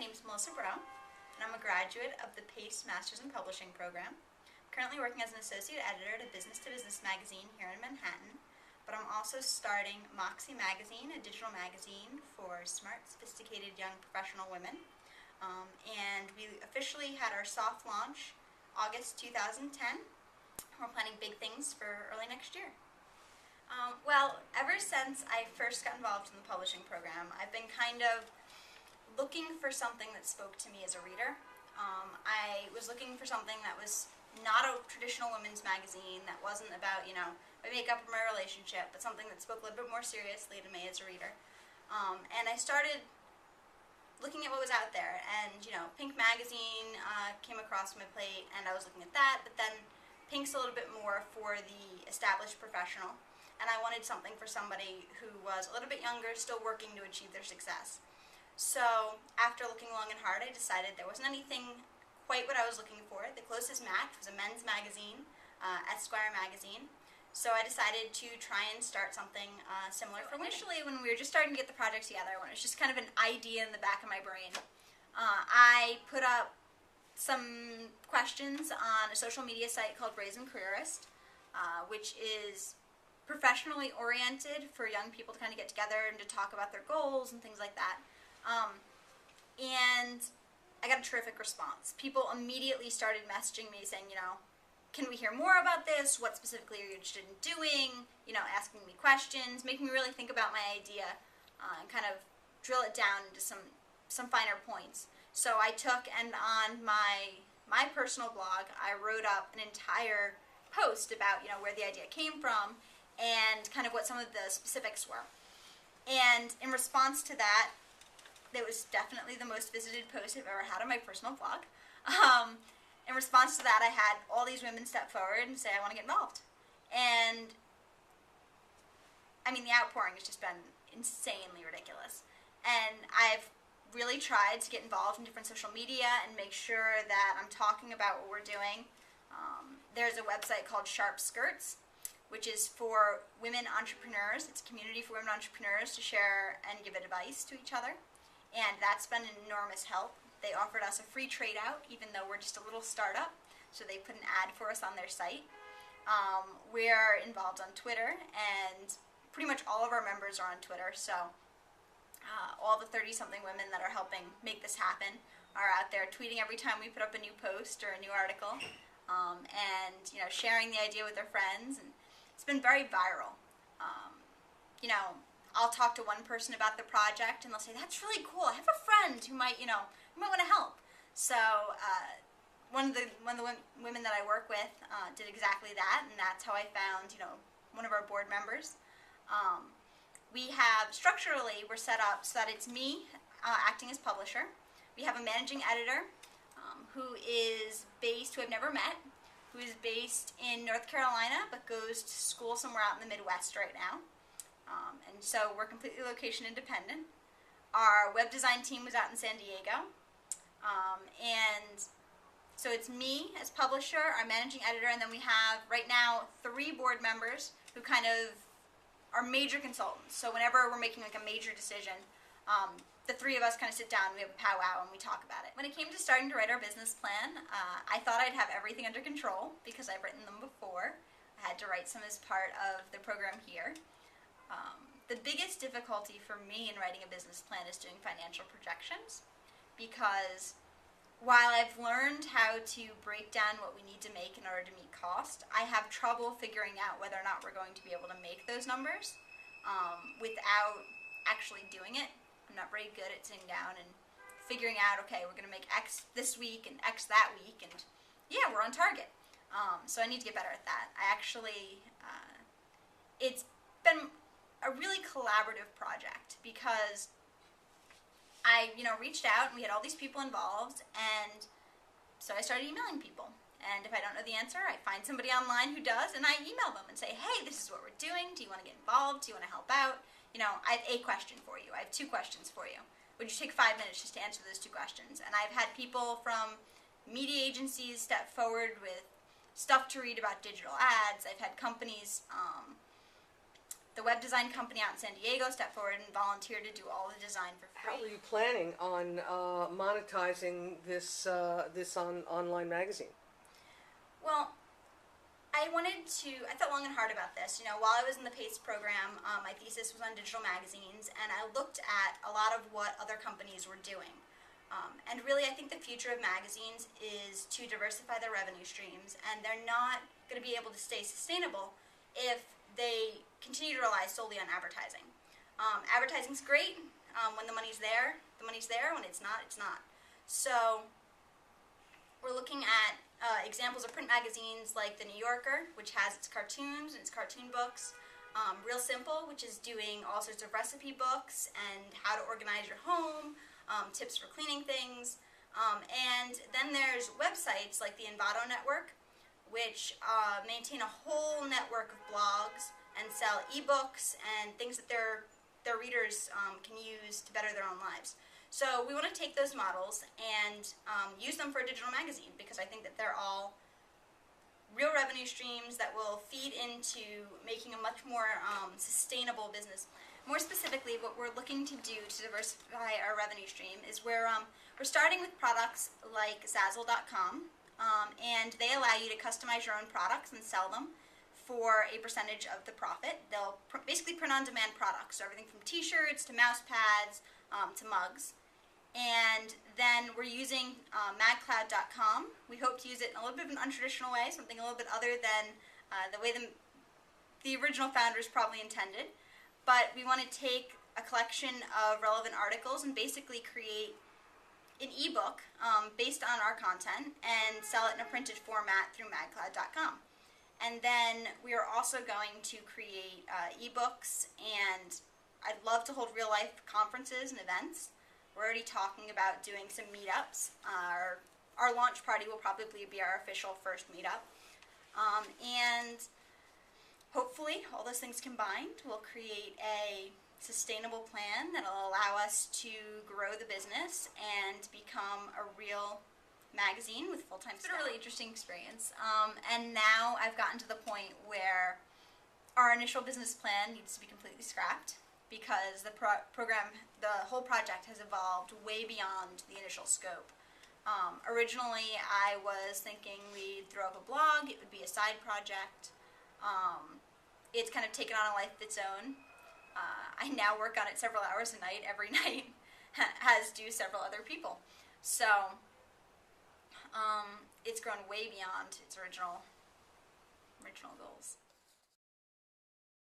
name is Melissa Breau, and I'm a graduate of the PACE Masters in Publishing program. I'm currently working as an associate editor at a business-to-business magazine here in Manhattan, but I'm also starting Moxie Magazine, a digital magazine for smart, sophisticated young professional women. And we officially had our soft launch August 2010. We're planning big things for early next year. Well, ever since I first got involved in the publishing program, I've been kind of looking for something that spoke to me as a reader. I was looking for something that was not a traditional women's magazine, that wasn't about, my makeup or my relationship, but something that spoke a little bit more seriously to me as a reader. And I started looking at what was out there, and, Pink Magazine came across my plate, and I was looking at that, but then Pink's a little bit more for the established professional, and I wanted something for somebody who was a little bit younger, still working to achieve their success. So, after looking long and hard, I decided there wasn't anything quite what I was looking for. The closest match was a men's magazine, Esquire magazine. So I decided to try and start something similar for women. Initially, when we were just starting to get the project together, when it was just kind of an idea in the back of my brain, I put up some questions on a social media site called Breau Interview, which is professionally oriented for young people to kind of get together and to talk about their goals and things like that. And I got a terrific response. People immediately started messaging me saying, can we hear more about this? What specifically are you interested in doing? Asking me questions, making me really think about my idea and kind of drill it down into some finer points. So I took, and on my personal blog, I wrote up an entire post about, where the idea came from and kind of what some of the specifics were. And in response to that, it was definitely the most visited post I've ever had on my personal blog. In response to that, I had all these women step forward and say, I want to get involved. And, the outpouring has just been insanely ridiculous. And I've really tried to get involved in different social media and make sure that I'm talking about what we're doing. There's a website called Sharp Skirts, which is for women entrepreneurs. It's a community for women entrepreneurs to share and give advice to each other. And that's been an enormous help. They offered us a free trade out, even though we're just a little startup. So they put an ad for us on their site. We're involved on Twitter, and pretty much all of our members are on Twitter. So all the 30-something women that are helping make this happen are out there tweeting every time we put up a new post or a new article, and sharing the idea with their friends. And it's been very viral. I'll talk to one person about the project, and they'll say, that's really cool. I have a friend who might want to help. So one of the women that I work with did exactly that, and that's how I found, one of our board members. We have, structurally, we're set up so that it's me acting as publisher. We have a managing editor who I've never met, who is based in North Carolina, but goes to school somewhere out in the Midwest right now. And so we're completely location independent. Our web design team was out in San Diego. And so it's me as publisher, our managing editor, and then we have right now 3 board members who kind of are major consultants. So whenever we're making like a major decision, the 3 of us kind of sit down, we have a powwow, and we talk about it. When it came to starting to write our business plan, I thought I'd have everything under control because I've written them before. I had to write some as part of the program here. The biggest difficulty for me in writing a business plan is doing financial projections, because while I've learned how to break down what we need to make in order to meet cost, I have trouble figuring out whether or not we're going to be able to make those numbers without actually doing it. I'm not very good at sitting down and figuring out, okay, we're going to make X this week and X that week, and yeah, we're on target. So I need to get better at that. It's been a really collaborative project because I, reached out, and we had all these people involved, and so I started emailing people. And if I don't know the answer, I find somebody online who does, and I email them and say, hey, this is what we're doing. Do you want to get involved? Do you want to help out? I have a question for you. I have 2 questions for you. Would you take 5 minutes just to answer those 2 questions? And I've had people from media agencies step forward with stuff to read about digital ads. I've had companies the web design company out in San Diego stepped forward and volunteered to do all the design for free. How are you planning on monetizing this online magazine? Well, I thought long and hard about this. While I was in the PACE program, my thesis was on digital magazines, and I looked at a lot of what other companies were doing. And really, I think the future of magazines is to diversify their revenue streams, and they're not going to be able to stay sustainable if they continue to rely solely on advertising. Advertising's great. When the money's there, the money's there. When it's not, it's not. So we're looking at examples of print magazines like The New Yorker, which has its cartoons and its cartoon books. Real Simple, which is doing all sorts of recipe books and how to organize your home, tips for cleaning things. And then there's websites like the Envato Network, which maintain a whole network of blogs and sell ebooks and things that their readers can use to better their own lives. So we want to take those models and use them for a digital magazine, because I think that they're all real revenue streams that will feed into making a much more sustainable business. More specifically, what we're looking to do to diversify our revenue stream is we're starting with products like Zazzle.com, and they allow you to customize your own products and sell them for a percentage of the profit. They'll basically print-on-demand products, so everything from t-shirts to mouse pads to mugs. And then we're using magcloud.com. We hope to use it in a little bit of an untraditional way, something a little bit other than the way the original founders probably intended. But we want to take a collection of relevant articles and basically create an ebook based on our content and sell it in a printed format through magcloud.com. And then we are also going to create ebooks, and I'd love to hold real-life conferences and events. We're already talking about doing some meetups. Our launch party will probably be our official first meetup. And hopefully, all those things combined will create a sustainable plan that will allow us to grow the business and become a real magazine with full-time staff. It's been a really interesting experience. And now I've gotten to the point where our initial business plan needs to be completely scrapped, because the whole project has evolved way beyond the initial scope. Originally, I was thinking we'd throw up a blog, it would be a side project. It's kind of taken on a life of its own. I now work on it several hours a night, every night, as do several other people. So, it's grown way beyond its original goals.